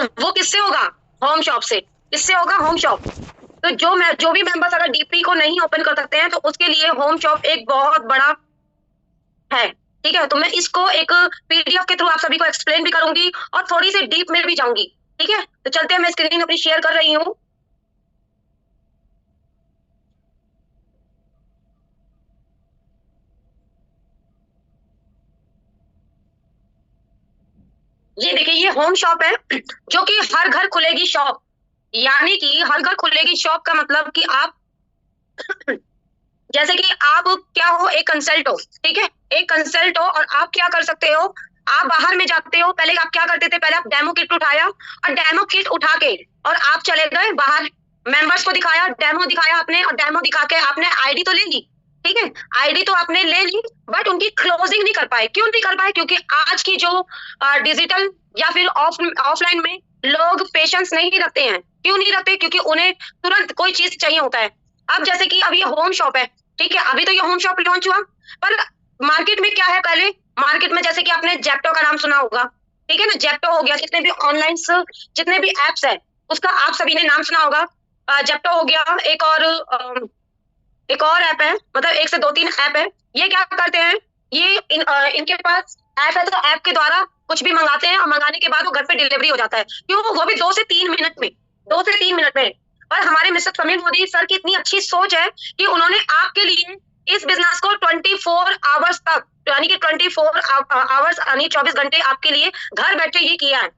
वो किससे होगा? होम शॉप से। किससे होगा? Home shop. तो जो भी मेंबर्स अगर डीपी को नहीं ओपन कर सकते हैं तो उसके लिए होम शॉप एक बहुत बड़ा है। ठीक है, तो मैं इसको एक पीडीएफ के थ्रू आप सभी को एक्सप्लेन भी करूंगी और थोड़ी सी डीप में भी जाऊंगी। ठीक है, तो चलते हैं, मैं स्क्रीन अपनी शेयर कर रही हूँ। ये देखिए, ये होम शॉप है जो कि हर घर खुलेगी शॉप। यानी कि हर घर खुलेगी शॉप का मतलब कि आप जैसे कि आप क्या हो, एक कंसल्ट हो। ठीक है, एक कंसल्ट हो और आप क्या कर सकते हो, आप बाहर में जाते हो। पहले आप क्या करते थे, पहले आप डेमो किट उठाया और डेमो किट उठा के और आप चले गए बाहर, मेंबर्स को दिखाया, डेमो दिखाया आपने, और डेमो दिखा के आपने आईडी तो ले ली। ठीक है, आईडी तो आपने ले ली, बट उनकी क्लोजिंग नहीं कर पाए। क्यों नहीं कर पाए? क्योंकि आज की जो डिजिटल या फिर ऑफलाइन में लोग पेशेंस नहीं रखते हैं। क्यों नहीं रखते? क्योंकि उन्हें तुरंत कोई चीज चाहिए होता है। अब जैसे कि अब ये होम शॉप है, ठीक है, अभी तो ये होम शॉप लॉन्च हुआ, पर मार्केट में क्या है, पहले मार्केट में जैसे कि आपने जेप्टो का नाम सुना होगा। ठीक है ना, जेप्टो हो गया, जितने भी ऑनलाइन जितने भी एप्स है उसका आप सभी ने नाम सुना होगा। जेप्टो हो गया, एक और ऐप है, मतलब एक से दो तीन ऐप है। ये क्या करते हैं, ये इनके पास ऐप है, तो ऐप के द्वारा कुछ भी मंगाते हैं और मंगाने के बाद वो घर पे डिलीवरी हो जाता है। क्यों? वो भी 2 से 3 मिनट में, 2 से 3 मिनट में। और हमारे मिस्टर समीर मोदी सर की इतनी अच्छी सोच है कि उन्होंने आपके लिए इस बिजनेस को 24 आवर्स तक, यानी कि 24 आवर्स यानी 24 घंटे आपके लिए घर बैठे ये किया है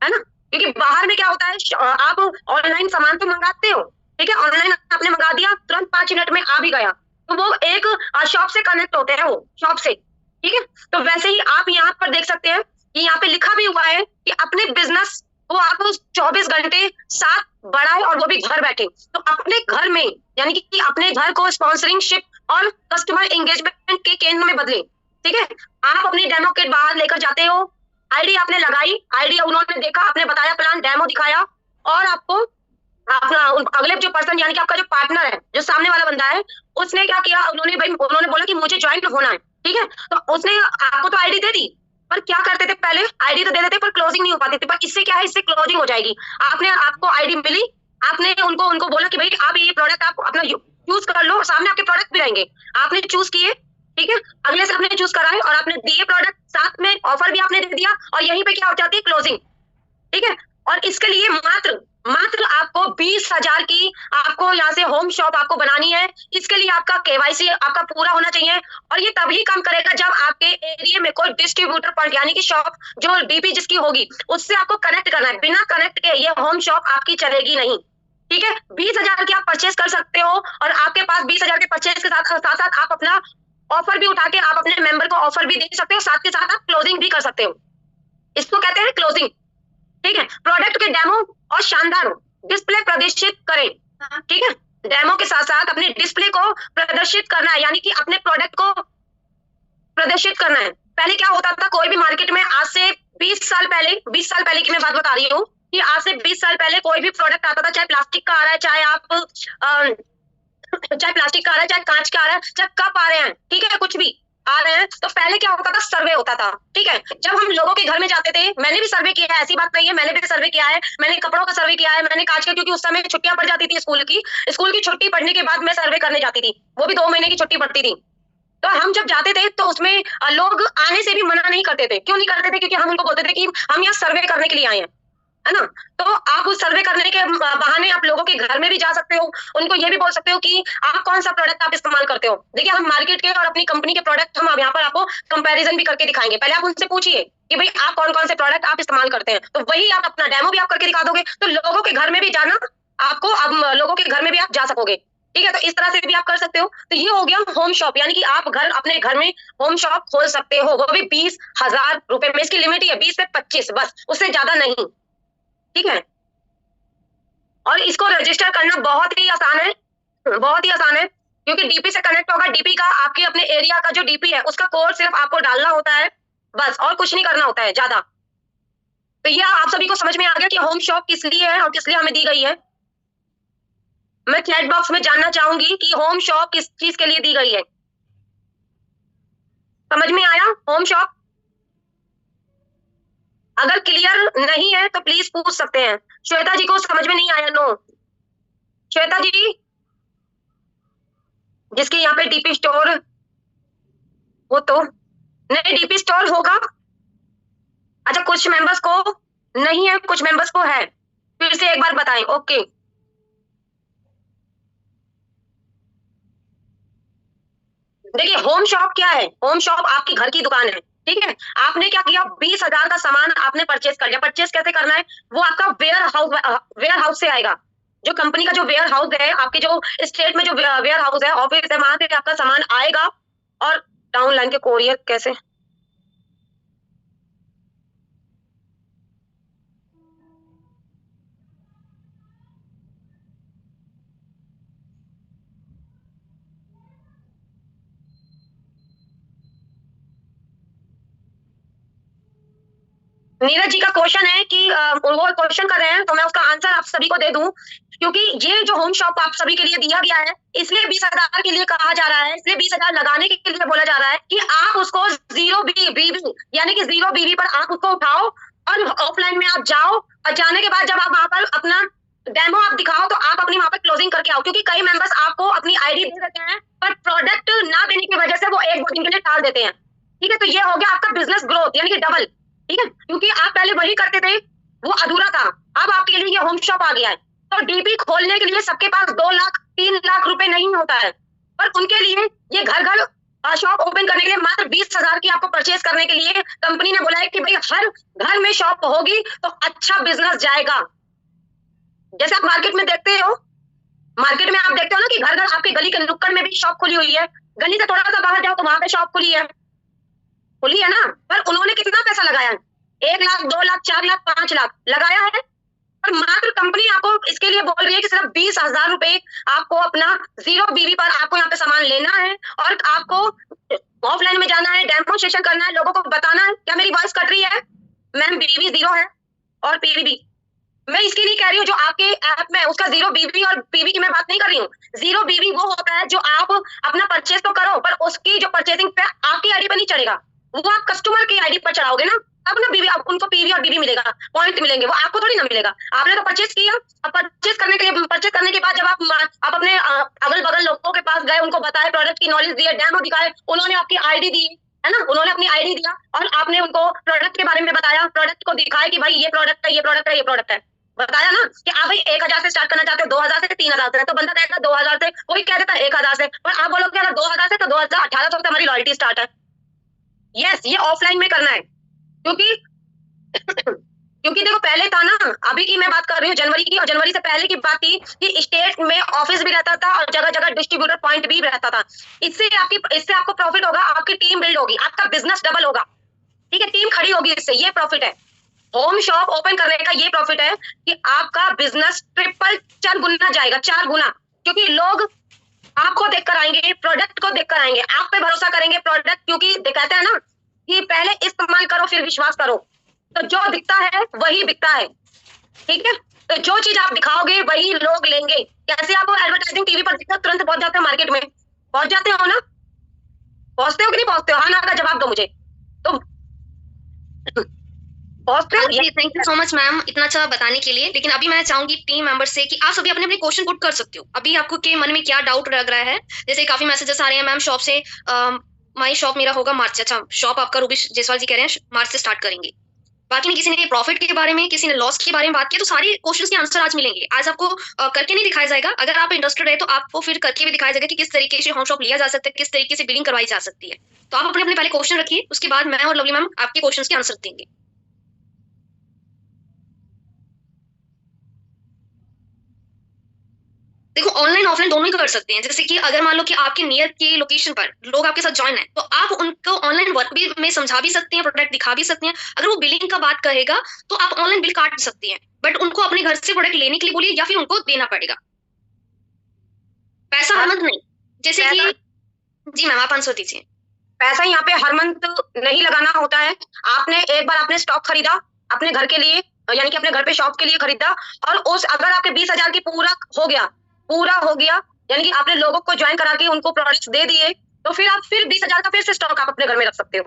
ना। क्योंकि बाहर में क्या होता है, आप ऑनलाइन सामान तो मंगाते हो, ठीक है, ऑनलाइन आपने मंगा दिया, तुरंत 5 मिनट में आ भी गया, तो वो एक शॉप से कनेक्ट होते हैं, वो शॉप से। ठीक है, तो वैसे ही आप यहाँ पर देख सकते हैं कि यहाँ पे लिखा भी हुआ है कि अपने बिजनेस को आप 24 घंटे साथ बढ़ाए और वो भी घर बैठे। तो अपने घर में, यानी कि अपने घर को स्पॉन्सरिंगशिप और कस्टमर एंगेजमेंट के केंद्र में बदले। ठीक है, आप अपनी डेमो किट बाहर लेकर जाते हो, आईडी आपने लगाई, आईडी उन्होंने देखा, आपने बताया प्लान, डेमो दिखाया, और आपको अपना अगले जो पर्सन, यानी कि आपका जो पार्टनर है, जो सामने वाला बंदा है, उसने क्या किया, उन्होंने बोला कि मुझे ज्वाइन होना है। ठीक है, तो उसने आपको तो आईडी दे दी, पर क्या करते थे, पहले आईडी तो दे देते पर क्लोजिंग नहीं हो पाती थी। पर इससे क्या है, इससे क्लोजिंग हो जाएगी। आपको आईडी मिली, आपने उनको उनको बोला कि भाई आप ये प्रोडक्ट आप अपना चूज कर लो, सामने आपके प्रोडक्ट भी रहेंगे, आपने चूज किए। ठीक है, अगले से आपने चूज कराए और आपने दिए प्रोडक्ट, साथ में ऑफर भी आपने दे दिया, और यहीं पे क्या हो जाती है, क्लोजिंग। ठीक है, और इसके लिए मात्र मात्र आपको 20,000 की आपको यहाँ से होम शॉप आपको बनानी है। इसके लिए आपका केवाईसी आपका पूरा होना चाहिए, और ये तभी काम करेगा जब आपके एरिया में कोई डिस्ट्रीब्यूटर पॉइंट, यानी कि शॉप जो डीपी जिसकी होगी उससे आपको कनेक्ट करना है। बिना कनेक्ट के ये होम शॉप आपकी चलेगी नहीं। ठीक है, 20,000 की आप परचेज कर सकते हो, और आपके पास 20,000 के परचेज के साथ साथ साथ आप अपना ऑफर भी उठा के आप अपने मेंबर को ऑफर भी दे सकते हो, साथ के साथ आप क्लोजिंग भी कर सकते हो। इसको कहते हैं क्लोजिंग। ठीक है, प्रोडक्ट के डेमो और शानदार डिस्प्ले प्रदर्शित करें। ठीक है, डेमो के साथ साथ अपने डिस्प्ले को प्रदर्शित करना है, यानी कि अपने प्रोडक्ट को प्रदर्शित करना है। पहले क्या होता था, कोई भी मार्केट में आज से 20 साल पहले, 20 साल पहले की मैं बात बता रही हूँ, कि आज से 20 साल पहले कोई भी प्रोडक्ट आता था, चाहे प्लास्टिक का आ रहा है, चाहे प्लास्टिक का आ रहा है, चाहे कांच का आ रहा है, चाहे कप आ रहे हैं, ठीक है, कुछ भी आ रहे हैं, तो पहले क्या होता था, सर्वे होता था। ठीक है, जब हम लोगों के घर में जाते थे, मैंने भी सर्वे किया है, ऐसी बात नहीं है, मैंने भी सर्वे किया है, मैंने कपड़ों का सर्वे किया है, मैंने कांच का, क्योंकि उस समय छुट्टियां पड़ जाती थी स्कूल की छुट्टी पड़ने के बाद मैं सर्वे करने जाती थी, वो भी 2 महीने की छुट्टी पड़ती थी। तो हम जब जाते थे तो उसमें लोग आने से भी मना नहीं करते थे। क्यों नहीं करते थे? क्योंकि हम उनको बोलते थे कि हम यहाँ सर्वे करने के लिए आए हैं, है ना। तो आप उस सर्वे करने के बहाने आप लोगों के घर में भी जा सकते हो, उनको ये भी बोल सकते हो कि आप कौन सा प्रोडक्ट आप इस्तेमाल करते हो। देखिए, हम मार्केट के और अपनी कंपनी के प्रोडक्ट हम यहाँ पर आपको कंपैरिजन भी करके दिखाएंगे। पहले आप उनसे पूछिए कि भाई आप कौन कौन से प्रोडक्ट आप इस्तेमाल करते हैं, तो वही आप अपना डेमो भी आप करके दिखा दोगे, तो लोगों के घर में भी जाना, आपको अब लोगों के घर में भी आप जा सकोगे। ठीक है, तो इस तरह से भी आप कर सकते हो। तो ये हो गया होम शॉप, यानी कि आप अपने घर में होम शॉप खोल सकते हो, वो भी 20,000 रुपए में। इसकी लिमिट ही है 20 से 25, बस, उससे ज्यादा नहीं। ठीक है, और इसको रजिस्टर करना बहुत ही आसान है, बहुत ही आसान है, क्योंकि डीपी से कनेक्ट होगा। डीपी का आपके अपने एरिया का जो डीपी है उसका कोड सिर्फ आपको डालना होता है, बस, और कुछ नहीं करना होता है ज्यादा। तो यह आप सभी को समझ में आ गया कि होम शॉप किस लिए है और किस लिए हमें दी गई है। मैं चैट बॉक्स में जानना चाहूंगी कि होम शॉप किस चीज के लिए दी गई है। समझ में आया होम शॉप? अगर क्लियर नहीं है तो प्लीज पूछ सकते हैं। श्वेता जी को समझ में नहीं आया? नो श्वेता जी, जिसके यहाँ पे डीपी स्टोर हो तो नहीं, डीपी स्टोर होगा। अच्छा, कुछ मेंबर्स को नहीं है, कुछ मेंबर्स को है, फिर से एक बार बताएं। ओके, देखिए होम शॉप क्या है? होम शॉप आपकी घर की दुकान है, ठीक है। आपने क्या किया, 20,000 का सामान आपने परचेस कर लिया। परचेस कैसे करना है, वो आपका वेयर हाउस से आएगा। जो कंपनी का जो वेयर हाउस है, आपके जो स्टेट में जो वेयर हाउस है, ऑफिस है, वहां से आपका सामान आएगा। और डाउन लाइन के कोरियर कैसे? नीरज जी का क्वेश्चन है कि वो क्वेश्चन कर रहे हैं, तो मैं उसका आंसर आप सभी को दे दूं। क्योंकि ये जो होम शॉप आप सभी के लिए दिया गया है, इसलिए 20,000 के लिए कहा जा रहा है, इसलिए 20,000 लगाने के लिए बोला जा रहा है कि आप उसको जीरो बीवी यानी कि जीरो बीवी पर आप उसको उठाओ और ऑफलाइन में आप जाओ, और जाने के बाद जब आप वहां पर अपना डेमो आप दिखाओ तो आप अपनी वहां पर क्लोजिंग करके आओ। क्योंकि कई मेंबर्स आपको अपनी आईडी दे देते हैं, पर प्रोडक्ट ना देने की वजह से वो 1-2 दिन के लिए टाल देते हैं। ठीक है, तो ये हो गया आपका बिजनेस ग्रोथ यानी कि डबल। ठीक है, क्योंकि आप पहले वही करते थे, वो अधूरा था, अब आपके लिए ये होम शॉप आ गया है। तो डीपी खोलने के लिए सबके पास 2 लाख 3 लाख रुपए नहीं होता है, पर उनके लिए ये घर घर शॉप ओपन करने के लिए मात्र 20,000 की आपको परचेज करने के लिए कंपनी ने बोला है कि भाई हर घर में शॉप होगी तो अच्छा बिजनेस जाएगा। जैसे आप मार्केट में देखते हो, मार्केट में आप देखते हो ना कि घर घर आपके गली के नुक्कड़ में भी शॉप खुली हुई है। गली से थोड़ा सा बाहर जाओ तो वहां पे शॉप खुली है ना। पर उन्होंने कितना पैसा लगाया है? 1 लाख 2 लाख 4 लाख 5 लाख लगाया है, पर मात्र कंपनी आपको इसके लिए बोल रही है कि सिर्फ 20,000 रुपए आपको अपना जीरो बीवी पर आपको यहाँ पे सामान लेना है और आपको ऑफलाइन में जाना है, डेमोन्स्ट्रेशन करना है, लोगों को बताना है। क्या मेरी वॉइस कट रही है? मैम बीवी जीरो है और पीवी भी। मैं इसके लिए कह रही हूँ जो आपके ऐप में उसका जीरो बीवी और पीवी की मैं बात नहीं कर रही हूँ। जीरो बीवी वो होता है जो आप अपना परचेज तो करो, पर उसकी जो परचेसिंग पे आपकी आईडी पर नहीं चढ़ेगा, वो आप कस्टमर की आईडी पर चढ़ाओगे ना, तब ना बीवी उनको पीवी और बीवी मिलेगा, पॉइंट मिलेंगे, वो आपको थोड़ी ना मिलेगा। आपने तो परचेज किया, अब परचेज करने के बाद जब आप अपने अगल बगल लोगों के पास गए, उनको बताए, प्रोडक्ट की नॉलेज दिए, डेमो दिखाए, उन्होंने आपकी आईडी दी है ना, उन्होंने अपनी आईडी दिया और आपने उनको प्रोडक्ट के बारे में बताया, प्रोडक्ट को दिखाया कि भाई ये प्रोडक्ट है, ये प्रोडक्ट है, ये प्रोडक्ट है, बताया ना कि आप भाई 1,000 से स्टार्ट करना चाहते हो, 2,000 से 3,000 से, तो बंदा कहता है 2,000 से, कोई कह देता है 1,000 से, पर आप बोलोगे अगर 2,000 से तो 2,000 1800 से हमारी लॉयल्टी स्टार्ट है। यस, ये ऑफलाइन में करना है, क्योंकि क्योंकि देखो पहले था ना, अभी की मैं बात कर रही हूँ जनवरी की, और जनवरी से पहले की बात थी कि स्टेट में ऑफिस भी रहता था और जगह जगह डिस्ट्रीब्यूटर पॉइंट भी रहता था। इससे आपको प्रॉफिट होगा, आपकी टीम बिल्ड होगी, आपका बिजनेस डबल होगा। ठीक है, टीम खड़ी होगी, इससे ये प्रॉफिट है। होम शॉप ओपन करने का ये प्रॉफिट है कि आपका बिजनेस ट्रिपल 4 गुना जाएगा, 4 गुना, क्योंकि लोग आपको देखकर आएंगे, प्रोडक्ट को देखकर आएंगे, आप पे भरोसा करेंगे प्रोडक्ट, क्योंकि कहते हैं ना कि पहले इस्तेमाल करो फिर विश्वास करो, तो जो दिखता है वही बिकता है। ठीक है, तो जो चीज आप दिखाओगे वही लोग लेंगे। कैसे आप एडवर्टाइजिंग टीवी पर दिखता तुरंत पहुंच जाते हो, मार्केट में पहुंच जाते हो ना, पहुंचते हो कि नहीं पहुंचते हो? हाँ ना का जवाब दो मुझे, तो thank you so much ma'am इतना अच्छा बताने के लिए। लेकिन अभी मैं चाहूंगी टीम मेंबर से कि आप सभी अपने अपने क्वेश्चन पुट कर सकते हो। अभी आपको के मन में क्या डाउट लग रहा है? जैसे काफी मैसेजेस आ रहे हैं मैम शॉप से, माई शॉप मेरा होगा मार्च। अच्छा, शॉप आपका रूबी जायसवाल जी कह रहे हैं मार्च से स्टार्ट करेंगे। बाकी ने किसी ने प्रॉफिट के बारे में, किसी ने लॉस के बारे में बात की, तो सारे क्वेश्चंस के आंसर आज मिलेंगे। आज आपको करके नहीं दिखाया जाएगा, अगर आप इंटरेस्टेड है तो आपको फिर करके भी दिखाया जाएगा कि किस तरीके से होम शॉप लिया जा सकता है, किस तरीके से बिलिंग करवाई जा सकती है। तो आप अपने अपने पहले क्वेश्चन रखिए, उसके बाद मैं और लवली मैम आपके क्वेश्चन के आंसर देंगे। देखो ऑनलाइन ऑफलाइन दोनों ही कर सकते हैं। जैसे कि अगर मान लो कि आपके नियर की लोकेशन पर लोग आपके साथ ज्वाइन है, तो आप उनको ऑनलाइन वर्क भी में समझा भी सकते हैं, प्रोडक्ट दिखा भी सकते हैं। अगर वो बिलिंग का बात कहेगा तो आप ऑनलाइन बिल काट सकते हैं, बट उनको अपने घर से प्रोडक्ट लेने के लिए बोलिए या फिर उनको देना पड़ेगा, पैसा हर मंथ नहीं। जैसे कि जी मैम आप आंसर दीजिए। पैसा यहाँ पे हर मंथ नहीं लगाना होता है। आपने एक बार आपने स्टॉक खरीदा अपने घर के लिए, यानी कि अपने घर पे शॉप के लिए खरीदा, और उस अगर आपके 20,000 की पूरा हो गया, यानी कि आपने लोगों को ज्वाइन करा के उनको प्रोडक्ट्स दे दिए, तो फिर आप फिर 20,000 का फिर से स्टॉक आप अपने घर में रख सकते हो।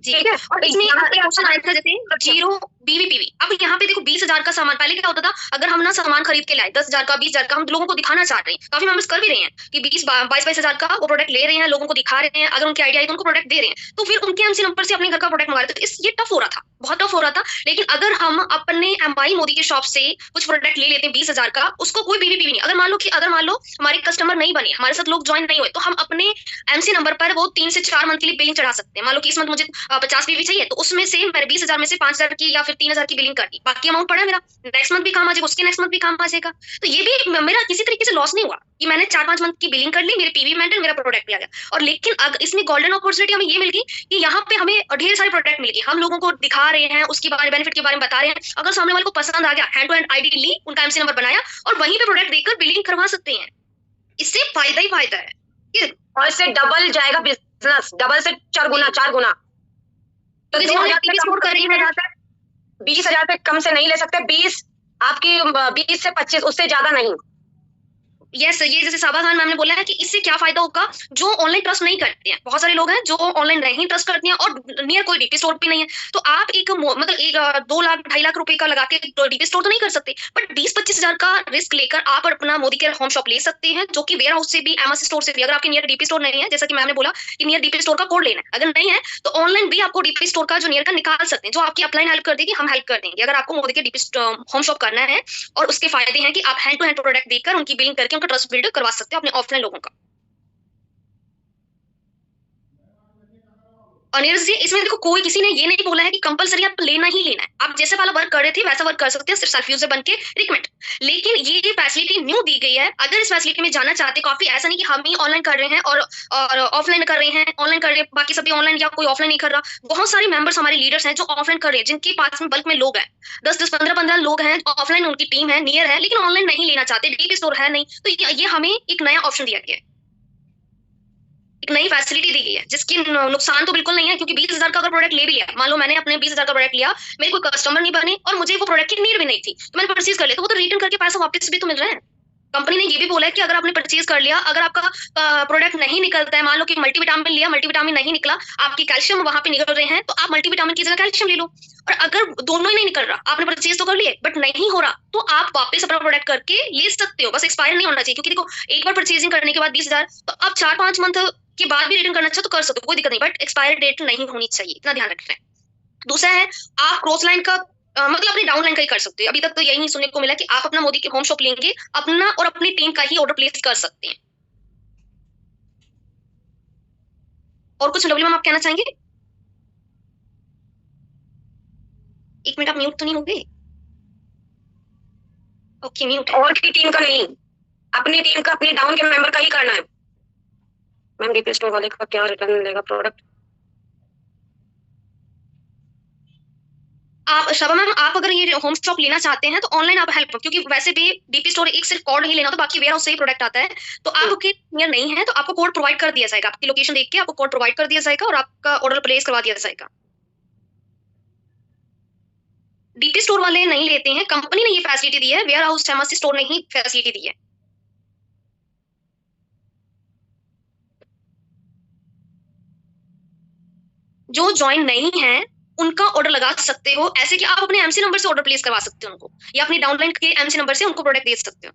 जी। ठीक है। और इसमें क्वेश्चन आया था जैसे जीरो बीवीपीवी। अब यहाँ पे देखो 20,000 का सामान, पहले क्या होता था, अगर हम ना सामान खरीद के लाए 10,000 का 20,000 का, हम लोगों को दिखाना चाह रहे हैं, काफी मेंबर्स कर भी रहे हैं कि 22,000 का वो प्रोडक्ट ले रहे हैं, लोगों को दिखा रहे हैं, अगर उनकी आइडिया है तो उनको प्रोडक्ट दे रहे हैं, तो फिर उनके एमसी नंबर से अपने घर का प्रोडक्ट मंगा रहे थे। तो ये टफ हो रहा था, बहुत टफ हो रहा था। लेकिन अगर हम अपने एमआई मोदी के शॉप से कुछ प्रोडक्ट ले लेते हैं 20,000 का, उसको कोई बीवीपीवी नहीं, अगर मान लो हमारे कस्टमर नहीं बने, हमारे साथ लोग ज्वाइन नहीं हुए, तो हम अपने एमसी नंबर पर वो 3 से 4 मंथ के लिए बिलिंग चढ़ा सकते हैं। मान लो कि इस मंथ मुझे 50 बीवी चाहिए, तो उसमें से मैंने 20,000 में से 5,000 की या फिर 3,000 की बिलिंग कर दी, बाकी अमाउंट पड़ा मेरा, नेक्स्ट मंथ भी काम आ जाएगा, उसके नेक्स्ट मंथ भी काम आ जाएगा। तो ये भी मेरा किसी तरीके से लॉस नहीं हुआ कि मैंने 4-5 मंथ की बिलिंग कर ली, मेरे पीवी मेंटेन, मेरा प्रोडक्ट भी आ गया। और लेकिन अगर इसमें गोल्डन अपॉर्चुनिटी हमें ये मिल गई कि यहाँ पे हमें ढेर सारे प्रोडक्ट मिल गए, हम लोगों को दिखा रहे हैं, उसके बारे बेनिफिट के बारे में बता रहे हैं। अगर सामने वाले को पसंद आ गया, हैंड टू हैंड आईडी ली, उनका एमसी नंबर बनाया और वहीं पे प्रोडक्ट देकर बिलिंग करवा सकते हैं। इससे फायदा ही फायदा है। और इससे डबल जाएगा बिजनेस, डबल से 4 गुना, 4 गुना। तो 20,000 से कम से नहीं ले सकते, 20 आपकी 20 से 25, उससे ज्यादा नहीं। यस, ये जैसे साबा खान मैम ने बोला है कि इससे क्या फायदा होगा, जो ऑनलाइन ट्रस्ट नहीं करते हैं, बहुत सारे लोग हैं जो ऑनलाइन नहीं ट्रस्ट करते हैं और नियर कोई डीपी स्टोर भी नहीं है, तो आप एक मतलब एक 2 लाख 2.5 लाख रुपए का लगा के डीपी स्टोर तो नहीं कर सकते, बट 20-25,000 का रिस्क लेकर आप अपना मोदी केयर होम शॉप ले सकते हैं, जो कि वेयर हाउस से भी, एमएस स्टोर से भी। अगर आपके नियर डीपी स्टोर नहीं है, जैसा कि मैम ने बोला कि नियर डीपी स्टोर का कोड लेना है, अगर नहीं है तो ऑनलाइन भी आपको डीपी स्टोर का जो नियर का निकाल सकते हैं, जो आपकी अपलाइन हेल्प कर देगी, हम हेल्प कर देंगे। अगर आपको मोदी के डीपी होम शॉप करना है, और उसके फायदे हैं कि आप हैंड टू हैंड प्रोडक्ट देकर उनकी बिलिंग करके उनका ट्रस्ट बिल्ड करवा सकते हैं अपने ऑफलाइन लोगों का। और नीरज जी, इसमें देखो कोई किसी ने ये नहीं बोला है कि कंपलसरी आप लेना ही लेना है, आप जैसे वाला वर्क कर रहे थे वैसा वर्क कर सकते हैं, सिर्फ सेल्फ यूजर बन के रिकमेंड। लेकिन ये फैसिलिटी न्यू दी गई है, अगर इस फैसिलिटी में जाना चाहते, काफी ऐसा नहीं कि हम ही ऑनलाइन कर रहे हैं और ऑफलाइन कर रहे हैं, ऑनलाइन कर रहे हैं बाकी सभी ऑनलाइन, या कोई ऑफलाइन नहीं कर रहा। बहुत सारे मेंबर्स हमारे लीडर्स हैं जो ऑफलाइन कर रहे हैं, जिनके पास में बल्क में लोग हैं, 10-10, 15-15 लोग हैं, ऑफलाइन उनकी टीम है, नियर है, लेकिन ऑनलाइन नहीं लेना चाहते, डीपी स्टोर है नहीं, तो ये हमें एक नया ऑप्शन दिया गया है, एक नई फैसिलिटी दी गई है, जिसकी नुकसान तो बिल्कुल नहीं है, क्योंकि 20,000 का अगर प्रोडक्ट ले भी लिया, मान लो मैंने अपने 20,000 का प्रोडक्ट लिया, मेरे कोई कस्टमर नहीं बने और मुझे वो प्रोडक्ट की नीड भी नहीं थी, तो मैंने परचेज कर लिया, तो वो तो रिटर्न करके पैसा वापस भी तो मिल रहा है। कंपनी ने ये भी बोला है कि अगर आपने परचेज कर लिया, अगर आपका प्रोडक्ट नहीं निकलता है, मान लो कि मल्टीविटामिन लिया, मल्टीविटामिन नहीं निकला, आपकी कैल्शियम वहां पे निकल रहे हैं, तो आप मल्टीविटामिन की जगह कैल्शियम ले लो। और अगर दोनों ही नहीं निकल रहा, आपने परचेज तो कर लिए बट नहीं हो रहा, तो आप वापस अपना प्रोडक्ट करके ले सकते हो, बस एक्सपायर नहीं होना चाहिए, क्योंकि देखो एक बार परचेजिंग करने के बाद 20,000, तो आप 4-5 मंथ के बाद भी रिटर्न करना चाहो तो कर सकते हो, कोई दिक्कत नहीं, बट एक्सपायर डेट नहीं होनी चाहिए, इतना ध्यान रखना है। दूसरा है, आप क्रॉस लाइन का मतलब अपनी डाउनलाइन का ही कर सकते हो। अभी तक तो यही सुनने को मिला कि आप अपना मोदी के होम शॉप लेंगे, अपना और अपनी टीम का ही ऑर्डर प्लेस कर सकते हैं। और कुछ डब्ल्यू मैम आप कहना चाहेंगे? एक मिनट, आप म्यूट तो नहीं हो गए? ओके, म्यूट है। और की टीम का नहीं, अपनी टीम का, अपनी डाउन के मेंबर का ही करना है। मैम डीपी स्टोर वाले का क्या रिटर्न मिलेगा प्रोडक्ट? आप शबा मैम, आप अगर ये होम शॉप लेना चाहते हैं तो ऑनलाइन आप हेल्प, क्योंकि वैसे भी डीपी स्टोर एक सिर्फ कोड नहीं लेना, तो बाकी वेयर हाउस से ही प्रोडक्ट आता है, तो आपके नियर नहीं है तो आपको कोड प्रोवाइड कर दिया जाएगा, आपकी लोकेशन देख के आपको कोड प्रोवाइड कर दिया जाएगा और आपका ऑर्डर प्लेस करवा दिया जाएगा। डीपी स्टोर वाले नहीं लेते हैं, कंपनी ने ये फैसिलिटी दी है, वेयर हाउस फेमस स्टोर ने ही फैसिलिटी दी है। जो ज्वाइन नहीं है उनका ऑर्डर लगा सकते हो, ऐसे कि आप अपने एमसी नंबर से ऑर्डर प्लेस करवा सकते हो उनको, या अपनी डाउनलाइन के एमसी नंबर से उनको प्रोडक्ट दे सकते हो।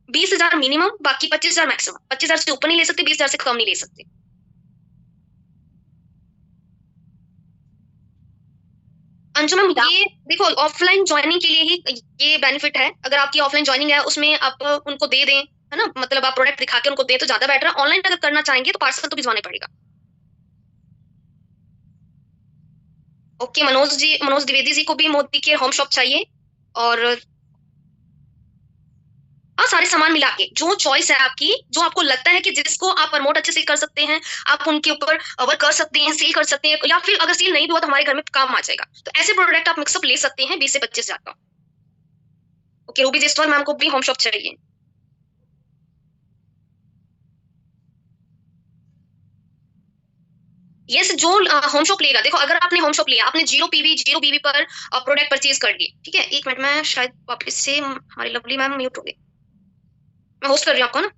20,000 मिनिमम, बाकी 25,000 मैक्सिमम, 25,000 से ऊपर नहीं ले सकते, 20,000 से कम नहीं ले सकते। अंशु मैम, ये देखो ऑफलाइन ज्वाइनिंग के लिए ही ये बेनिफिट है, अगर आपकी ऑफलाइन ज्वाइनिंग है उसमें आप उनको दे दें, है ना, मतलब आप प्रोडक्ट दिखा के उनको दें तो ज्यादा बेटर है। ऑनलाइन अगर करना चाहेंगे तो पार्सल तो भिजवाना पड़ेगा। ओके, मनोज जी, मनोज द्विवेदी जी को भी मोदी केयर होम शॉप चाहिए, और हाँ, सारे सामान मिला के जो चॉइस है आपकी, जो आपको लगता है कि जिसको आप प्रमोट अच्छे से कर सकते हैं, आप उनके ऊपर वर्क कर सकते हैं, सेल कर सकते हैं, या फिर अगर सेल नहीं हुआ तो हमारे घर में काम आ जाएगा, तो ऐसे प्रोडक्ट आप मिक्सअप ले सकते हैं 20 से 25,000 का। ओके, रूबी जयसवाल मैम को भी होम शॉप चाहिए। यस, जो होम शॉप लेगा, देखो अगर आपने होम शॉप लिया, आपने 0 पीवी पर प्रोडक्ट परचेज कर लिए, ठीक है, एक मिनट में शायद वापस से हमारी लवली मैम म्यूट हो गई, मैं होस्ट कर रही हूँ आपको ना।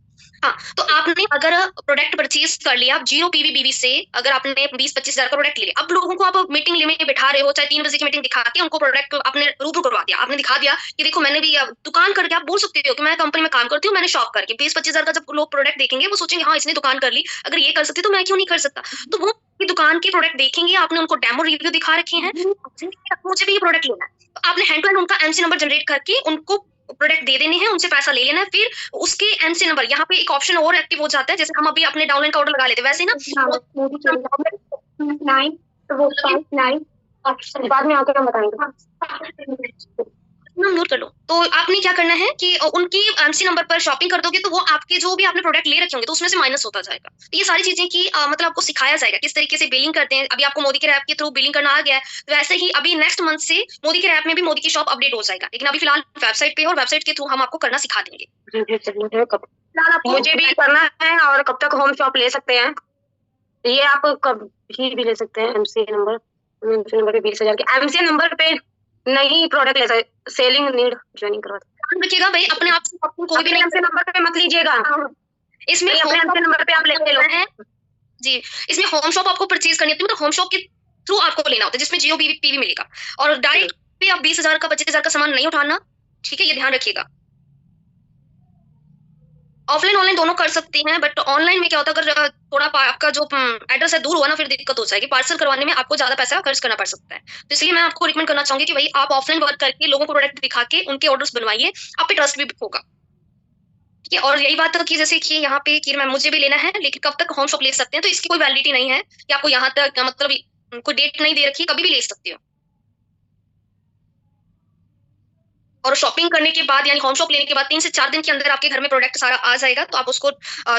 हाँ, तो आपने अगर प्रोडक्ट परचेज कर लिया 0 पीवी से, अगर आपने 20-25 हजार का प्रोडक्ट ले लिया, अब लोगों को आप मीटिंग में बिठा रहे हो, चाहे 3 बजे की मीटिंग दिखा के उनको प्रोडक्ट आपने रूबरू करवा दिया, आपने दिखा दिया कि देखो मैंने भी दुकान करके, आप बोल सकते हो कि मैं कंपनी में काम करती हूँ, मैंने शॉप करके 20-25 हजार का जब लोग प्रोडक्ट देखेंगे वो सोचेंगे हाँ इसने दुकान कर ली, अगर ये कर सकती तो मैं क्यों नहीं कर सकता। तो वो दुकान के प्रोडक्ट देखेंगे, आपने उनको डेमो रिव्यू दिखा रखे हैं, मुझे भी ये प्रोडक्ट लेना है, तो आपने हैंड टू हैंड उनका एमसी नंबर जनरेट करके उनको प्रोडक्ट दे देने हैं, उनसे पैसा ले लेना है, फिर उसके एमसी नंबर यहाँ पे एक ऑप्शन और एक्टिव हो जाता है, जैसे हम अभी अपने डाउनलाइन का ऑर्डर लगा लेते हैं वैसे ना, बाद में आकर हम बताएंगे। नोट कर लो। तो आपने क्या करना है कि उनकी एमसी नंबर पर शॉपिंग कर दोगे तो वो आपके जो भी आपने प्रोडक्ट ले रखे होंगे तो उसमें से माइनस होता जाएगा। तो ये सारी चीजें की मतलब आपको सिखाया जाएगा किस तरीके से बिलिंग करते हैं। अभी आपको मोदी के ऐप के थ्रू बिलिंग करना आ गया है, तो वैसे ही अभी नेक्स्ट मंथ से मोदी के ऐप में भी मोदी की शॉप अपडेट हो जाएगा, लेकिन अभी फिलहाल वेबसाइट पे और वेबसाइट के थ्रू हम आपको करना सिखा देंगे। मुझे भी करना है। और कब तक होम शॉप ले सकते हैं ये आप कभी भी ले सकते हैं। एमसीए नंबर पे 20,000 के एमसीए नंबर पे नहीं प्रोडक्ट ले सकते। सेलिंग नीड ज्वाइनिंग करवाते ध्यान रखिएगा भाई, अपने आप से कोई भी नहीं एमसीए नंबर पे मत लीजिएगा, इसमें अपने एमसीए नंबर पे आप लेके लो जी। इसमें होम शॉप आपको परचेज करनी होती है, मतलब होम शॉप के थ्रू आपको लेना होता है जिसमें जियो पीवी मिलेगा, और डायरेक्ट पे आप 20,000 का 25,000 का सामान नहीं उठाना, ठीक है, ये ध्यान रखिएगा। ऑफलाइन ऑनलाइन दोनों कर सकते हैं, बट ऑनलाइन में क्या होता है अगर थोड़ा आपका जो एड्रेस है दूर हुआ ना फिर दिक्कत हो जाएगी, पार्सल करवाने में आपको ज्यादा पैसा खर्च करना पड़ सकता है। तो इसलिए मैं आपको रिकमेंड करना चाहूंगी कि भाई आप ऑफलाइन वर्क करके लोगों को प्रोडक्ट दिखा के उनके ऑर्डर्स बनवाइए, आप पे ट्रस्ट भी होगा, ठीक है। और यही बात तो कि जैसे कि यहाँ पे कि मैं मुझे भी लेना है लेकिन कब तक होम शॉप ले सकते हैं, तो इसकी कोई वैलिडिटी नहीं है कि आपको यहाँ तक मतलब कोई डेट नहीं दे रखी, कभी भी ले सकते हो। और शॉपिंग करने के बाद यानी होम शॉप लेने के बाद 3 से 4 दिन के अंदर आपके घर में प्रोडक्ट सारा आ जाएगा, तो आप उसको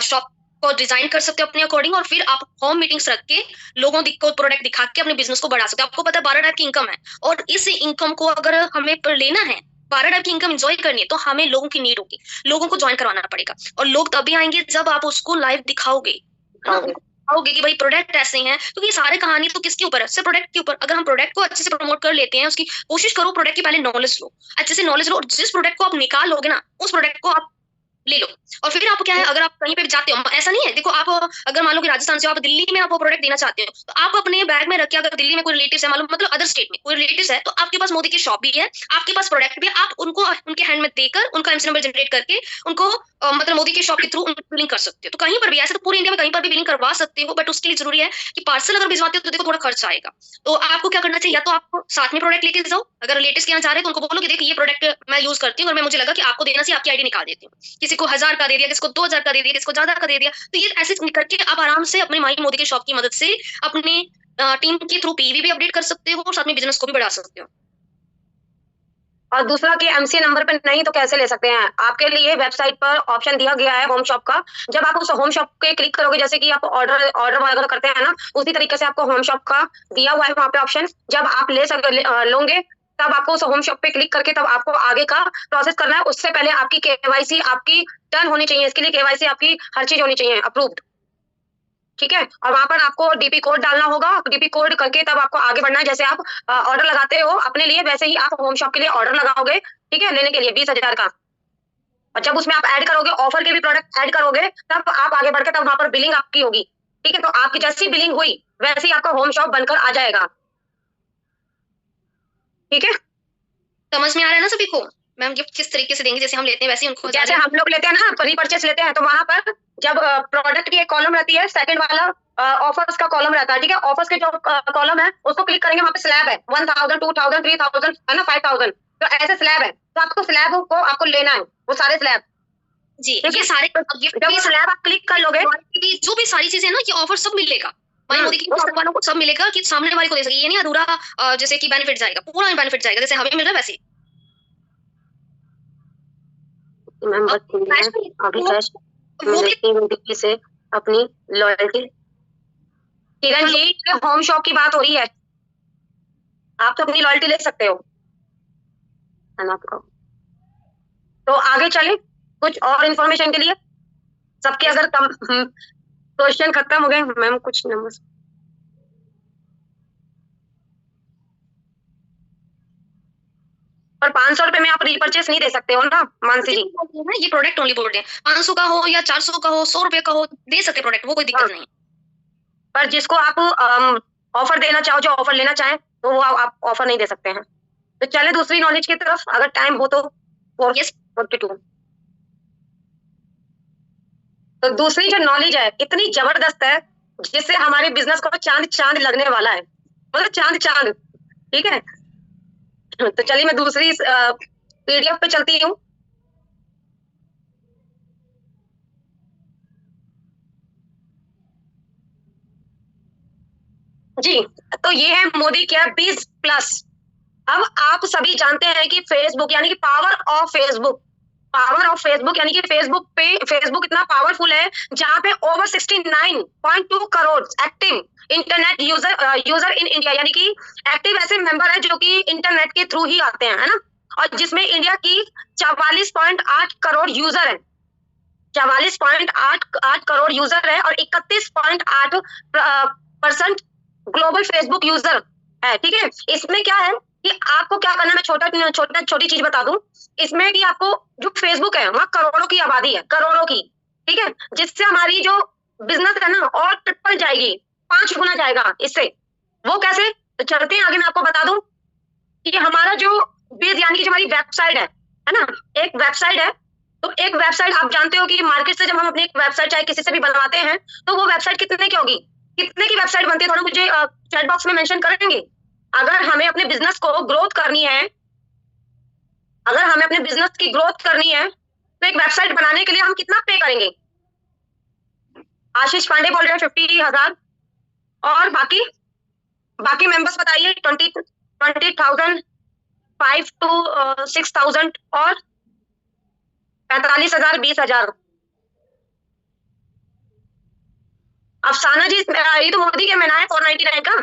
शॉप को डिजाइन कर सकते हो अपने अकॉर्डिंग, और फिर आप होम मीटिंग्स रख के लोगों को प्रोडक्ट दिखा के अपने बिजनेस को बढ़ा सकते हो। आपको पता है 12 टाइप की इनकम है, और इस इनकम को अगर हमें लेना है, 12 टाइप की इनकम एंजॉय करनी है, तो हमें लोगों की नीड होगी, लोगों को ज्वाइन करवाना पड़ेगा, और लोग तभी आएंगे जब आप उसको लाइव दिखाओगे, दिखाओगे कि भाई प्रोडक्ट ऐसे हैं। तो ये सारे कहानी तो किसके ऊपर है, सिर्फ प्रोडक्ट के ऊपर। अगर हम प्रोडक्ट को अच्छे से प्रमोट कर लेते हैं, उसकी कोशिश करो, प्रोडक्ट की पहले नॉलेज लो, अच्छे से नॉलेज लो, और जिस प्रोडक्ट को आप निकाल लोगे ना उस प्रोडक्ट को आप ले लो। और फिर आप क्या है, अगर आप कहीं पे भी जाते हो, ऐसा नहीं है, देखो आप अगर मान लो कि राजस्थान से आप दिल्ली में आप वो प्रोडक्ट देना चाहते हो, तो आप अपने बैग में रखिए, अगर दिल्ली में कोई रिलेटिव है, मालूम मतलब अदर स्टेट में कोई रिलेटिव है, तो आपके पास मोदी की शॉप भी है, आपके पास प्रोडक्ट भी है, आप उनको उनके हैंड में देकर उनका एमसी नंबर जनरेट करके उनको मतलब मोदी की शॉप के थ्रू बिलिंग कर सकते हो। तो कहीं पर भी, ऐसे तो पूरे इंडिया में कहीं पर भी बिलिंग करवा सकते हो, बट उसके लिए जरूरी है कि पार्सल अगर भिजवाते हो तो देखो थोड़ा खर्च आएगा। तो आपको क्या करना चाहिए, या तो आप साथ में प्रोडक्ट लेके जाओ, अगर रिलेटिव के यहाँ जा रहे हैं तो उनको बोलो कि देखो ये प्रोडक्ट मैं यूज करती हूँ और मैं मुझे लगा कि आपको देना चाहिए, आपकी आईडी निकाल देती हूँ, किसी को 1,000 का दे दिया, किसी को 2,000 का दे दिया, किसी को ज्यादा का दे दिया। तो ये ऐसे करके आप आराम से अपने माई मोदी के शॉप की मदद से अपने टीम के थ्रू पीवी भी अपडेट कर सकते हो और साथ में बिजनेस को भी बढ़ा सकते हो। और दूसरा कि एमसी नंबर पे नहीं तो कैसे ले सकते हैं, आपके लिए वेबसाइट पर ऑप्शन दिया गया है होम शॉप का। जब आप उस होम शॉप पे क्लिक करोगे, जैसे कि आप ऑर्डर वगैरह करते हैं ना, उसी तरीके से आपको होम शॉप का दिया हुआ है वहाँ पे ऑप्शन। जब आप लोगे तब आपको उस होम शॉप पे क्लिक करके तब आपको आगे का प्रोसेस करना है। उससे पहले आपकी केवाईसी आपकी डन होनी चाहिए। इसके लिए केवाईसी आपकी हर चीज होनी चाहिए अप्रूव्ड, ठीक है। और वहां पर आपको डीपी कोड डालना होगा, डीपी कोड करके तब आपको आगे बढ़ना है। जैसे आप ऑर्डर लगाते हो अपने लिए, वैसे ही आप होम शॉप के लिए ऑर्डर लगाओगे, ठीक है, लेने के लिए 20,000 का। और जब उसमें आप ऐड करोगे, ऑफर के भी प्रोडक्ट ऐड करोगे, तब आप आगे बढ़ के तब वहां पर बिलिंग आपकी होगी, ठीक है। तो आपकी जैसी बिलिंग हुई वैसे ही आपका होम शॉप बनकर आ जाएगा, ठीक है। समझ में आ रहा है ना सभी को? मैम गिफ्ट किस तरीके से देंगे, जैसे हम लेते हैं वैसे ही उनको, जैसे हम लोग लेते हैं ना, रीपरचेस लेते हैं, तो वहां पर जब प्रोडक्ट की एक कॉलम रहती है, सेकंड वाला ऑफर्स का कॉलम रहता है, ठीक है। ऑफर्स के जो कॉलम है उसको क्लिक करेंगे, वहां पे स्लैब है 1,000 2,000 3,000 है ना, 5,000, तो ऐसे स्लैब है। तो आपको स्लैब को आपको लेना है, वो सारे स्लैब जी। ये सारे जब स्लैब आप क्लिक कर लोगे, जो भी सारी चीजें है ना, ये ऑफर सब मिलेगा भाई मोदी की वालों को, सब मिलेगा कि सामने वाले को दे सके। ये नहीं अधूरा जैसे कि बेनिफिट जाएगा, पूरा बेनिफिट जाएगा जैसे हमें मिल रहा है वैसे। अभी से अपनी loyalty, Kiran ji home shop की बात हो रही है, आप तो अपनी लॉयल्टी ले सकते हो, है ना। तो आगे चले कुछ और इन्फॉर्मेशन के लिए। सबके अगर क्वेश्चन खत्म हो गए, मैम कुछ नंबर पर 500 रुपए में आप रीपरचेस नहीं दे सकते हो ना मानसी जी। ये प्रोडक्ट ओनली बोल रहे हैं, 500 का हो या 400 का हो, 100 रुपए का हो, दे सकते प्रोडक्ट, वो कोई दिक्कत नहीं है। पर जिसको आप ऑफर देना चाहो, जो ऑफर लेना चाहे, तो वो आप ऑफर नहीं दे सकते हैं। तो चले दूसरी नॉलेज की तरफ, अगर टाइम हो तो। 4:42। तो दूसरी जो नॉलेज है इतनी जबरदस्त है, जिससे हमारे बिजनेस को चांद चांद लगने वाला है, मतलब चांद चांद। ठीक है, तो चलिए मैं दूसरी पीडीएफ पे चलती हूँ। जी, तो ये है मोदी केयर 20+। अब आप सभी जानते हैं कि फेसबुक यानी कि power of Facebook, power of Facebook यानी कि फेसबुक इतना पावरफुल है, जहां पे over 69.2 crore active internet user in India, यानी कि एक्टिव ऐसे मेंबर है जो कि इंटरनेट के थ्रू ही आते हैं, है ना। और जिसमें इंडिया की 44.8 करोड़ यूजर है, 44.8 करोड़ यूजर है, और 31.8% ग्लोबल फेसबुक यूजर है। ठीक है, इसमें क्या है कि आपको क्या करना है, मैं छोटी चीज बता दूं इसमें, कि आपको जो फेसबुक है वहाँ करोड़ों की आबादी है, करोड़ों की। ठीक है, जिससे हमारी जो बिजनेस है ना और ट्रिपल जाएगी, 5 गुना जाएगा इससे। वो कैसे, तो चलते हैं आगे, मैं आपको बता दूं कि हमारा जो बेस यानी कि जो हमारी वेबसाइट है ना, एक वेबसाइट है। तो एक वेबसाइट आप जानते हो कि मार्केट से जब हम अपनी एक वेबसाइट चाहे किसी से भी बनवाते हैं, तो वो वेबसाइट कितने की होगी, कितने की वेबसाइट बनती है, थोड़ा मुझे चैट बॉक्स में मेंशन करेंगे। अगर हमें अपने बिजनेस को ग्रोथ करनी है, अगर हमें अपने बिजनेस की ग्रोथ करनी है, तो एक वेबसाइट बनाने के लिए हम कितना पे करेंगे। आशीष पांडे बोल रहे हैं 50,000, और बाकी मेंबर्स बताइए। 20,000, 5 to 6,000, और 45,000, 20,000। अफसाना जी, ये तो मोदी के महीना है 499 का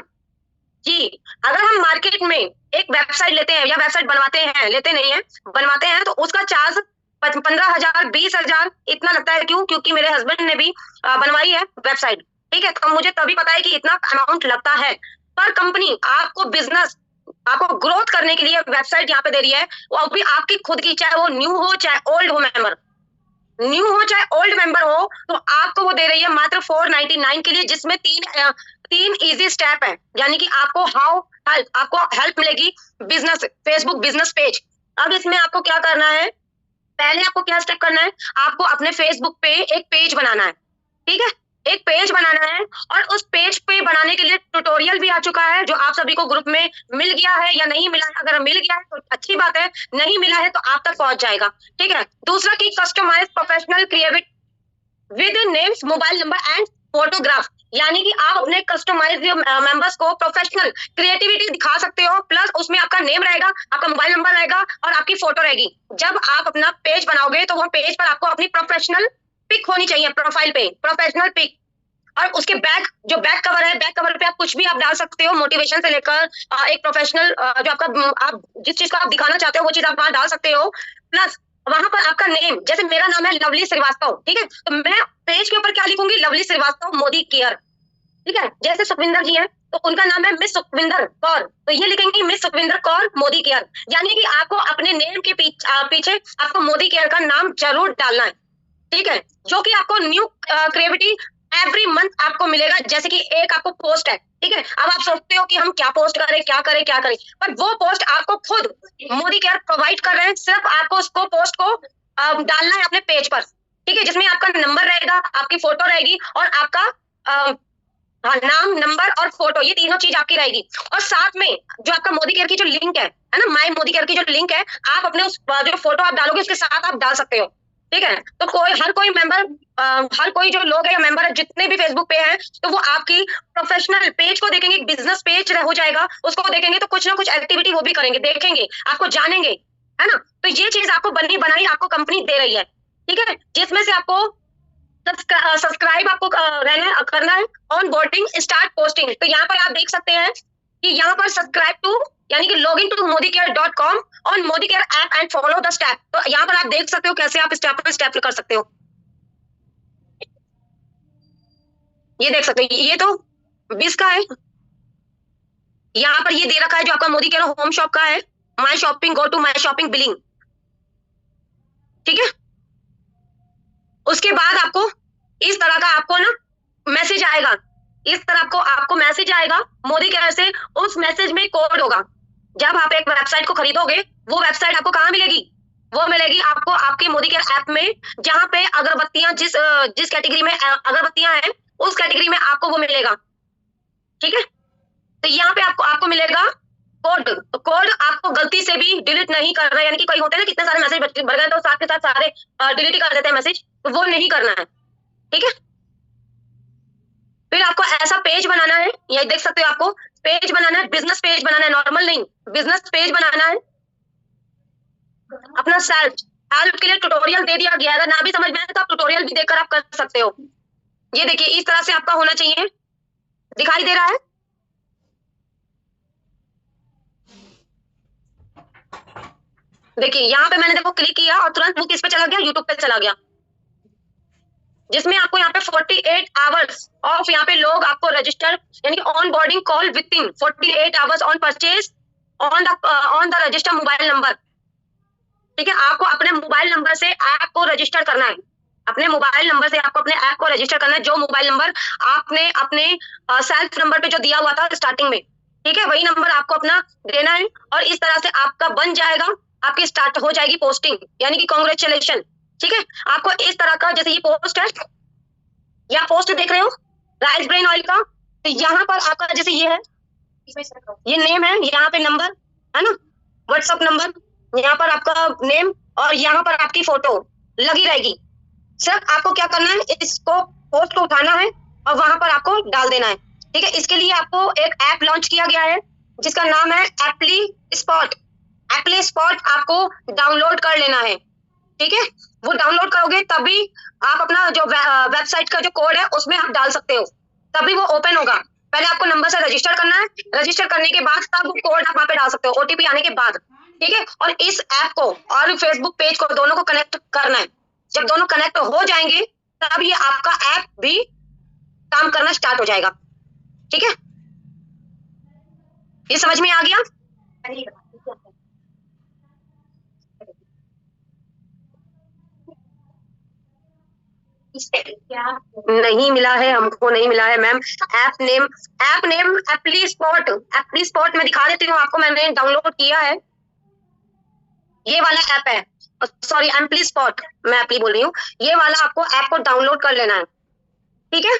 जी। अगर हम मार्केट में एक वेबसाइट लेते हैं या वेबसाइट बनवाते हैं, लेते नहीं है, बनवाते हैं, तो उसका चार्ज 15,000, 20,000 इतना लगता है। क्यों? क्योंकि मेरे हस्बैंड ने भी बनवाई है वेबसाइट। ठीक है, तो मुझे तभी पता है कि इतना अमाउंट लगता है। पर कंपनी आपको बिजनेस, आपको ग्रोथ करने के लिए वेबसाइट यहाँ पे दे रही है, वो भी आपकी खुद की, चाहे वो न्यू हो चाहे ओल्ड हो मेंबर, न्यू हो चाहे ओल्ड मेंबर हो, तो आपको वो दे रही है मात्र 499 के लिए, जिसमें तीन इजी स्टेप है, यानी कि आपको हेल्प मिलेगी बिजनेस, फेसबुक बिजनेस पेज। अब इसमें आपको क्या करना है, पहले आपको क्या स्टेप करना है, आपको अपने फेसबुक पे एक पेज बनाना है। ठीक है, एक पेज बनाना है, और उस पेज पे बनाने के लिए ट्यूटोरियल भी आ चुका है, जो आप सभी को ग्रुप में मिल गया है या नहीं मिला है। अगर मिल गया है तो अच्छी बात है, नहीं मिला है तो आप तक पहुंच जाएगा। ठीक है, दूसरा की customise professional creative with names, mobile number and photograph, यानी कि आप अपने कस्टमाइज मेंबर्स को प्रोफेशनल क्रिएटिविटी दिखा सकते हो, प्लस उसमें आपका नेम रहेगा, आपका मोबाइल नंबर रहेगा, और आपकी फोटो रहेगी। जब आप अपना पेज बनाओगे तो वो पेज पर आपको अपनी प्रोफेशनल पिक होनी चाहिए, प्रोफाइल पे प्रोफेशनल पिक। और उसके जो बैक कवर है, बैक कवर पे आप कुछ भी आप डाल सकते हो, मोटिवेशन से लेकर एक प्रोफेशनल, जो आपका आप जिस चीज को आप दिखाना चाहते हो वो चीज आप वहां डाल सकते हो। प्लस वहां पर आपका नेम, जैसे मेरा नाम है लवली श्रीवास्तव, ठीक है, तो मैं पेज के ऊपर क्या लिखूंगी, लवली श्रीवास्तव मोदी केयर। ठीक है, जैसे सुखविंदर जी है तो उनका नाम है मिस सुखविंदर कौर, तो ये लिखेंगे मिस सुखविंदर कौर मोदी केयर। यानी कि आपको अपने नेम के पीछे आपको मोदी केयर का नाम जरूर डालना है। ठीक है, जो कि आपको न्यू क्रिएटिविटी एवरी मंथ आपको मिलेगा। जैसे कि एक आपको पोस्ट है, ठीक है, अब आप सोचते हो कि हम क्या पोस्ट करें, क्या करें, क्या करें, पर वो पोस्ट आपको खुद मोदी केयर प्रोवाइड कर रहे हैं। सिर्फ आपको उसको पोस्ट को डालना है अपने पेज पर। ठीक है, जिसमें आपका नंबर रहेगा, आपकी फोटो रहेगी, और आपका हाँ, नाम, नंबर और फोटो, ये तीनों चीज आपकी रहेगी। और साथ में जो आपका मोदी केयर की जो लिंक है ना, माय मोदी केयर की जो लिंक है, आप अपने उस जो फोटो आप डालोगे उसके साथ आप डाल सकते हो। ठीक है, तो हर कोई मेंबर, हर कोई जो लोग है या मेंबर है जितने भी फेसबुक पे हैं, तो वो आपकी प्रोफेशनल पेज को देखेंगे, बिजनेस पेज हो जाएगा, उसको देखेंगे तो कुछ ना कुछ एक्टिविटी वो भी करेंगे, देखेंगे, आपको जानेंगे, है ना। तो ये चीज आपको बनाई आपको कंपनी दे रही है। ठीक है, जिसमें से आपको सब्सक्राइब आपको करना है, ऑन बोर्डिंग स्टार्ट पोस्टिंग। तो यहाँ पर आप देख सकते हैं कि यहाँ पर सब्सक्राइब टू, यानी कि log in to modicare.com on Modicare app and follow the step. तो यहाँ पर आप देख सकते हो कैसे आप स्टेप बाय स्टेप कर सकते हो। ये देख सकते हो, ये तो 20 का है, यहाँ पर ये दे रखा है जो आपका मोदी केयर होम शॉप का है। My shopping, go to my shopping billing, ठीक है। उसके बाद आपको इस तरह का आपको ना मैसेज आएगा, इस तरह आपको मैसेज आएगा मोदी केयर से। उस मैसेज में कोड होगा। जब आप एक वेबसाइट को खरीदोगे, वो वेबसाइट आपको कहाँ मिलेगी? वो मिलेगी आपको आपके मोदी केयर ऐप में, जहां पे अगरबत्तियां जिस कैटेगरी में अगरबत्तियां हैं, उस कैटेगरी में आपको वो मिलेगा, ठीक है। तो यहाँ पे आपको मिलेगा कोड। तो कोड आपको गलती से भी डिलीट नहीं करना है, यानी कि कोई होते हैं ना कितने सारे मैसेज भर गए तो साथ के साथ सारे डिलीट ही कर देते हैं मैसेज, तो वो नहीं करना है, ठीक है। फिर आपको ऐसा पेज बनाना है, ये देख सकते हो, आपको पेज बनाना है, बिजनेस पेज बनाना है, नॉर्मल नहीं, बिजनेस पेज बनाना है अपना। हेल्प के लिए ट्यूटोरियल दे दिया गया है, अगर ना भी समझ में आए तो आप ट्यूटोरियल भी देखकर आप कर सकते हो। ये देखिए इस तरह से आपका होना चाहिए, दिखाई दे रहा है? देखिए यहाँ पे मैंने देखो क्लिक किया और तुरंत वो किस पे चला गया? यूट्यूब पे चला गया, जिसमें आपको यहाँ पे 48 आवर्स ऑफ यहाँ पे लोग आपको रजिस्टर, यानी कि on boarding call with in 48 hours on purchase on the register mobile number, ठीक है। आपको अपने मोबाइल नंबर से ऐप को रजिस्टर करना है, अपने मोबाइल नंबर से आपको अपने ऐप को रजिस्टर करना है, जो मोबाइल नंबर आपने अपने सेल्फ नंबर पे जो दिया हुआ था स्टार्टिंग में, ठीक है, वही नंबर आपको अपना देना है। और इस तरह से आपका बन जाएगा, आपकी स्टार्ट हो जाएगी पोस्टिंग, यानी कि कॉन्ग्रेचुलेशन, ठीक है। आपको इस तरह का, जैसे ये पोस्ट है, या पोस्ट देख रहे हो राइस ब्रेन ऑयल का, तो यहाँ पर आपका जैसे ये है, ये नेम है, यहाँ पे नंबर है ना, व्हाट्सएप नंबर, यहाँ पर आपका नेम और यहाँ पर आपकी फोटो लगी रहेगी। सिर्फ आपको क्या करना है, इसको पोस्ट को उठाना है और वहां पर आपको डाल देना है, ठीक है। इसके लिए आपको एक ऐप लॉन्च किया गया है जिसका नाम है एप्ली स्पॉट। एप्ली स्पॉट आपको डाउनलोड कर लेना है, ठीक है। वो डाउनलोड करोगे तभी आप अपना जो वेबसाइट का जो कोड है उसमें आप डाल सकते हो, तभी वो ओपन होगा। पहले आपको नंबर से रजिस्टर करना है, रजिस्टर करने के बाद तब कोड आप वहां पे डाल सकते हो, ओटीपी आने के बाद, ठीक है। और इस ऐप को और फेसबुक पेज को दोनों को कनेक्ट करना है। जब दोनों कनेक्ट हो जाएंगे तब ये आपका ऐप भी काम करना स्टार्ट हो जाएगा, ठीक है। ये समझ में आ गया? नहीं मिला है, हमको नहीं मिला है ma'am. App name apply spot, apply spot मैं दिखा देती हूँ आपको, मैंने डाउनलोड किया है, ये वाला ऐप है, सॉरी एम्पली स्पॉट, मैं एप्ली बोल रही हूँ, ये वाला आपको ऐप को डाउनलोड कर लेना है, ठीक है।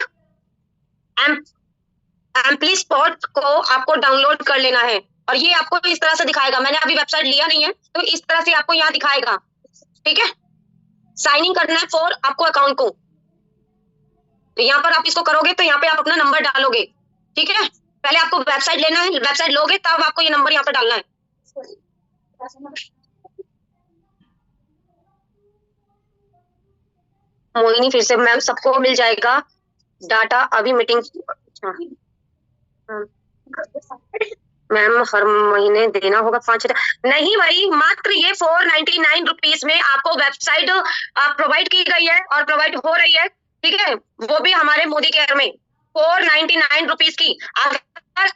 एम्पली स्पॉट को आपको डाउनलोड कर लेना है और ये आपको इस तरह से दिखाएगा। मैंने अभी वेबसाइट लिया नहीं है, तो इस तरह से आपको यहाँ दिखाएगा, ठीक है। साइन इन करना है फॉर आपको अकाउंट को, तो यहाँ पर आप इसको करोगे तो यहाँ पे आप अपना नंबर डालोगे, ठीक है। पहले आपको वेबसाइट लेना है, वेबसाइट लोगे तब आपको ये नंबर यहाँ पे डालना है। मोहिनी फिर से, मैम सबको मिल जाएगा डाटा, अभी मीटिंग, मैम हर महीने देना होगा 5,000? नहीं भाई, मात्र ये 499 रुपीज में आपको वेबसाइट प्रोवाइड की गई है और प्रोवाइड हो रही है, ठीक है। वो भी हमारे मोदी केयर में 499 रुपीज की।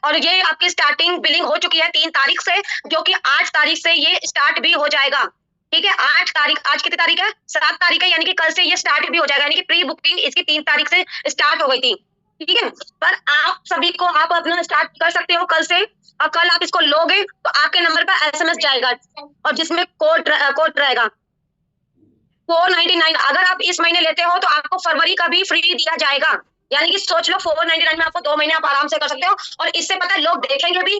और ये आपकी स्टार्टिंग बिलिंग हो चुकी है 3 तारीख से, जो कि 8 तारीख से ये स्टार्ट भी हो जाएगा, ठीक है। 8 तारीख, आज कितनी तारीख है? 7 तारीख है, यानी कि कल से ये स्टार्ट भी हो जाएगा, यानी कि प्री बुकिंग इसकी 3 तारीख से स्टार्ट हो गई थी, ठीक है। पर आप सभी को आप अपना स्टार्ट कर सकते हो कल से, और कल आप इसको लोगे तो आपके नंबर पर एसएमएस जाएगा और जिसमें कोड रहेगा 499। अगर आप इस महीने लेते हो तो आपको फरवरी का भी फ्री दिया जाएगा, यानी कि सोच लो 499 में आपको 2 महीने आप आराम से कर सकते हो। और इससे पता है लोग देखेंगे भी